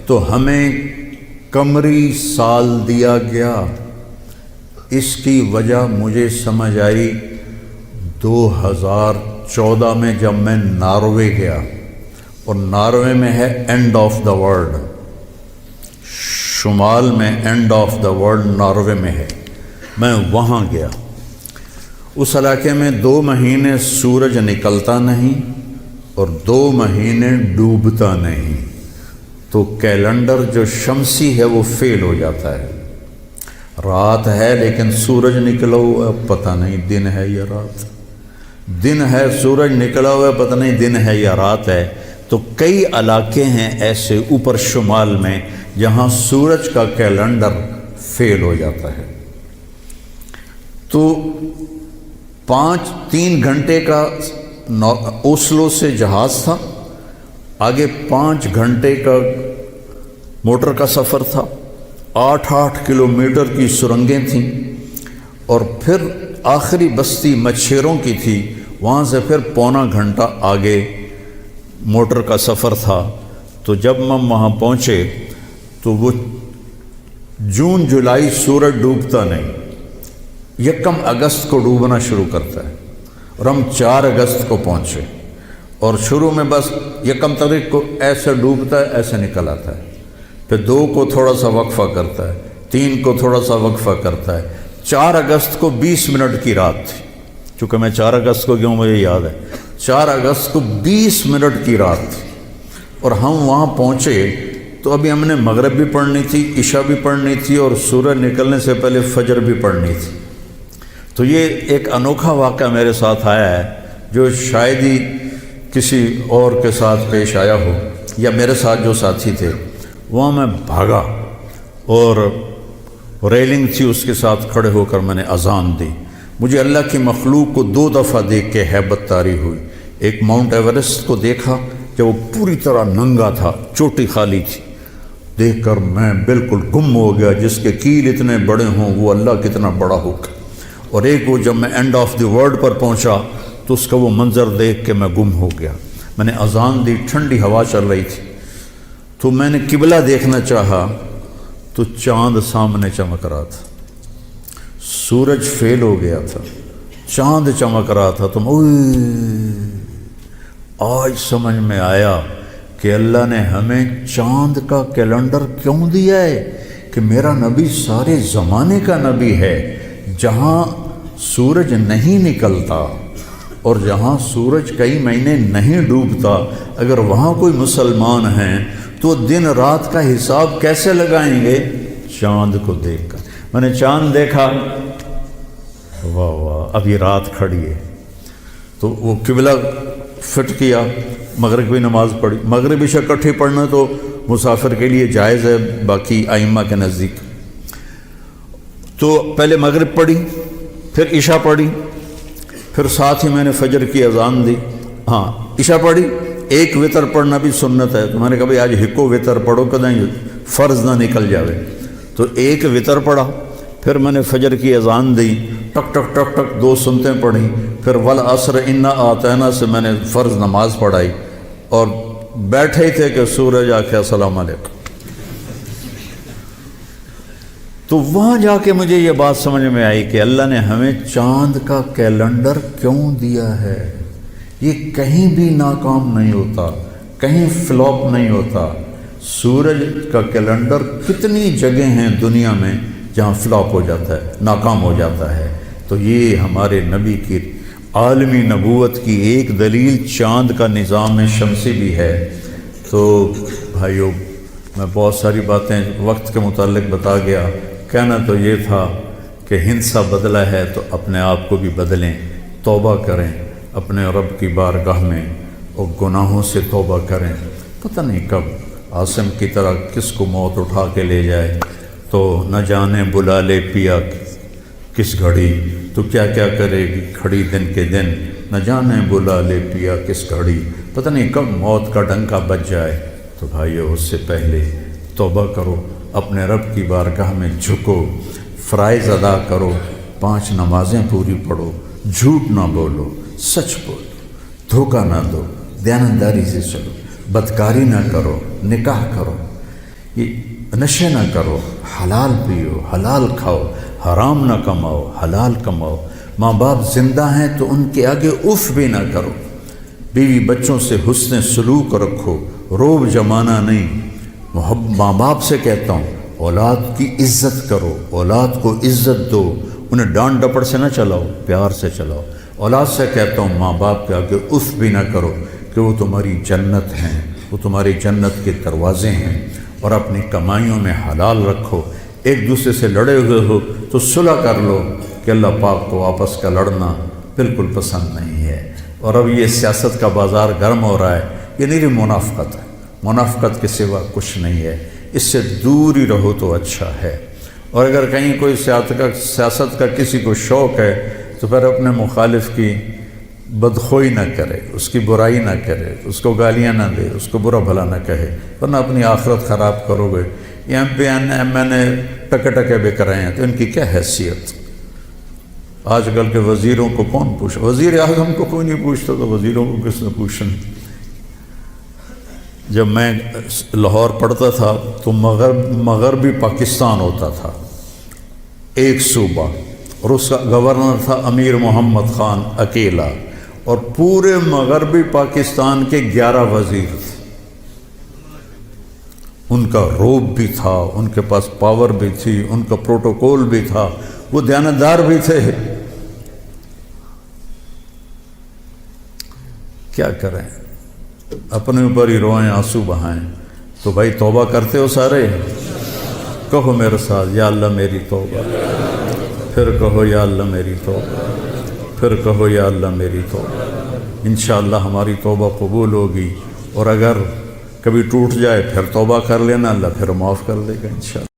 تو ہمیں قمری سال دیا گیا۔ اس کی وجہ مجھے سمجھ آئی 2014 میں جب میں ناروے گیا، اور ناروے میں ہے اینڈ آف دا ورلڈ، شمال میں and of the world Norway میں ہے۔ میں وہاں گیا، اس علاقے میں 2 مہینے سورج نکلتا نہیں اور 2 مہینے ڈوبتا نہیں، تو کیلنڈر جو شمسی ہے وہ فیل ہو جاتا ہے۔ رات ہے لیکن سورج نکلا ہوا پتہ نہیں دن ہے یا رات، دن ہے سورج نکلا ہوا پتہ نہیں دن ہے یا رات ہے۔ تو کئی علاقے ہیں ایسے اوپر شمال میں جہاں سورج کا کیلنڈر فیل ہو جاتا ہے۔ تو 3 گھنٹے کا اوسلو سے جہاز تھا، آگے 5 گھنٹے کا موٹر کا سفر تھا، 8 کلومیٹر کی سرنگیں تھیں، اور پھر آخری بستی مچھیروں کی تھی، وہاں سے پھر پونا گھنٹہ آگے موٹر کا سفر تھا۔ تو جب ہم وہاں پہنچے تو وہ جون جولائی سورج ڈوبتا نہیں، 1 اگست کو ڈوبنا شروع کرتا ہے، اور ہم 4 اگست کو پہنچے، اور شروع میں بس 1 تاریخ کو ایسے ڈوبتا ہے ایسے نکل آتا ہے، پھر 2 کو تھوڑا سا وقفہ کرتا ہے، 3 کو تھوڑا سا وقفہ کرتا ہے۔ 4 اگست کو 20 منٹ کی رات تھی، چونکہ میں 4 اگست کو گیا ہوں مجھے یاد ہے، 4 اگست کو 20 منٹ کی رات تھی، اور ہم وہاں پہنچے تو ابھی ہم نے مغرب بھی پڑھنی تھی، عشاء بھی پڑھنی تھی، اور سورج نکلنے سے پہلے فجر بھی پڑھنی تھی۔ تو یہ ایک انوکھا واقعہ میرے ساتھ آیا ہے جو شاید ہی کسی اور کے ساتھ پیش آیا ہو، یا میرے ساتھ جو ساتھی تھے وہاں میں بھاگا، اور ریلنگ تھی اس کے ساتھ کھڑے ہو کر میں نے اذان دی۔ مجھے اللہ کی مخلوق کو 2 دفعہ دیکھ کے ہیبت طاری ہوئی۔ ایک ماؤنٹ ایورسٹ کو دیکھا جب وہ پوری طرح ننگا تھا، چوٹی خالی تھی، دیکھ کر میں بالکل گم ہو گیا، جس کے کیل اتنے بڑے ہوں وہ اللہ کتنا بڑا ہوگا۔ اور ایک وہ جب میں اینڈ آف دی ورلڈ پر پہنچا تو اس کا وہ منظر دیکھ کے میں گم ہو گیا۔ میں نے اذان دی، ٹھنڈی ہوا چل رہی تھی، تو میں نے قبلہ دیکھنا چاہا تو چاند سامنے چمک رہا تھا، سورج فیل ہو گیا تھا، چاند چمک رہا تھا۔ تو آج سمجھ میں آیا کہ اللہ نے ہمیں چاند کا کیلنڈر کیوں دیا ہے، کہ میرا نبی سارے زمانے کا نبی ہے۔ جہاں سورج نہیں نکلتا اور جہاں سورج کئی مہینے نہیں ڈوبتا، اگر وہاں کوئی مسلمان ہیں تو دن رات کا حساب کیسے لگائیں گے؟ چاند کو دیکھ کر۔ میں نے چاند دیکھا، واہ واہ اب یہ رات کھڑی ہے، تو وہ قبلہ فٹ کیا، مغرب کی نماز پڑھی۔ مغرب عشاء اکٹھے پڑھنا تو مسافر کے لیے جائز ہے باقی ائمہ کے نزدیک۔ تو پہلے مغرب پڑھی، پھر عشاء پڑھی، پھر ساتھ ہی میں نے فجر کی اذان دی۔ ہاں عشاء پڑھی، ایک وتر پڑھنا بھی سنت ہے، تو میں نے کہا بھائی آج ہکو وتر پڑھو کدیں فرض نہ نکل جاوے، تو ایک وتر پڑھا۔ پھر میں نے فجر کی اذان دی، ٹک ٹک ٹک ٹک 2 سنتیں پڑھی، پھر والعصر انا اعطینا سے میں نے فرض نماز پڑھائی، اور بیٹھے ہی تھے کہ سورج آکھے السلام علیکم۔ تو وہاں جا کے مجھے یہ بات سمجھ میں آئی کہ اللہ نے ہمیں چاند کا کیلنڈر کیوں دیا ہے۔ یہ کہیں بھی ناکام نہیں ہوتا، کہیں فلاپ نہیں ہوتا۔ سورج کا کیلنڈر کتنی جگہ ہیں دنیا میں جہاں فلاپ ہو جاتا ہے، ناکام ہو جاتا ہے۔ تو یہ ہمارے نبی کی عالمی نبوت کی ایک دلیل چاند کا نظام شمسی بھی ہے۔ تو بھائیو، میں بہت ساری باتیں وقت کے متعلق بتا گیا، کہنا تو یہ تھا کہ ہندسہ بدلا ہے تو اپنے آپ کو بھی بدلیں، توبہ کریں اپنے رب کی بارگاہ میں، اور گناہوں سے توبہ کریں۔ پتہ نہیں کب عاصم کی طرح کس کو موت اٹھا کے لے جائے، تو نہ جانے بلا لے پیا کس گھڑی، تو کیا کیا کرے گی کھڑی دن کے دن، نہ جانے بلا لے پیا کس گھڑی، پتہ نہیں کب موت کا ڈنکا بج جائے۔ تو بھائیو، اس سے پہلے توبہ کرو، اپنے رب کی بارگاہ میں جھکو، فرائض ادا کرو، 5 نمازیں پوری پڑھو، جھوٹ نہ بولو، سچ بولو، دھوکہ نہ دو، دیانتداری سے چلو، بدکاری نہ کرو، نکاح کرو۔ یہ نشے نہ کرو، حلال پیو، حلال کھاؤ، حرام نہ کماؤ، حلال کماؤ، ماں باپ زندہ ہیں تو ان کے آگے اف بھی نہ کرو، بیوی بچوں سے حسن سلوک رکھو، روب جمانا نہیں۔ ماں باپ سے کہتا ہوں اولاد کی عزت کرو، اولاد کو عزت دو، انہیں ڈانٹ ڈپڑ سے نہ چلاؤ، پیار سے چلاؤ۔ اولاد سے کہتا ہوں ماں باپ کے آگے اف بھی نہ کرو کہ وہ تمہاری جنت ہیں، وہ تمہاری جنت کے دروازے ہیں، اور اپنی کمائیوں میں حلال رکھو۔ ایک دوسرے سے لڑے ہوئے ہو تو صلح کر لو، کہ اللہ پاک کو آپس کا لڑنا بالکل پسند نہیں ہے۔ اور اب یہ سیاست کا بازار گرم ہو رہا ہے، یہ نہیں منافقت ہے، منافقت کے سوا کچھ نہیں ہے، اس سے دور ہی رہو تو اچھا ہے۔ اور اگر کہیں کوئی سیاست کا کسی کو شوق ہے تو پھر اپنے مخالف کی بدخوئی نہ کرے، اس کی برائی نہ کرے، اس کو گالیاں نہ دے، اس کو برا بھلا نہ کہے، ورنہ اپنی آخرت خراب کرو گے۔ یہ ایم پی ایم این اے ٹکے بک رہے ہیں تو ان کی کیا حیثیت؟ آج کل کے وزیروں کو کون پوچھا؟ وزیر اعظم کو کوئی نہیں پوچھتا تو وزیروں کو کس نے پوچھنا؟ جب میں لاہور پڑھتا تھا تو مغربی پاکستان ہوتا تھا، ایک صوبہ، اور اس کا گورنر تھا امیر محمد خان اکیلا، اور پورے مغربی پاکستان کے 11 وزیر تھے۔ ان کا روب بھی تھا، ان کے پاس پاور بھی تھی، ان کا پروٹوکول بھی تھا، وہ دیانتدار بھی تھے۔ کیا کریں، اپنے اوپر ہی روئیں، آنسو بہائیں۔ تو بھائی توبہ کرتے ہو سارے؟ کہو میرے ساتھ، یا اللہ میری توبہ، پھر کہو یا اللہ میری توبہ، پھر کہو یا اللہ میری توبہ۔ انشاءاللہ ہماری توبہ قبول ہوگی، اور اگر کبھی ٹوٹ جائے پھر توبہ کر لینا، اللہ پھر معاف کر دے گا انشاءاللہ۔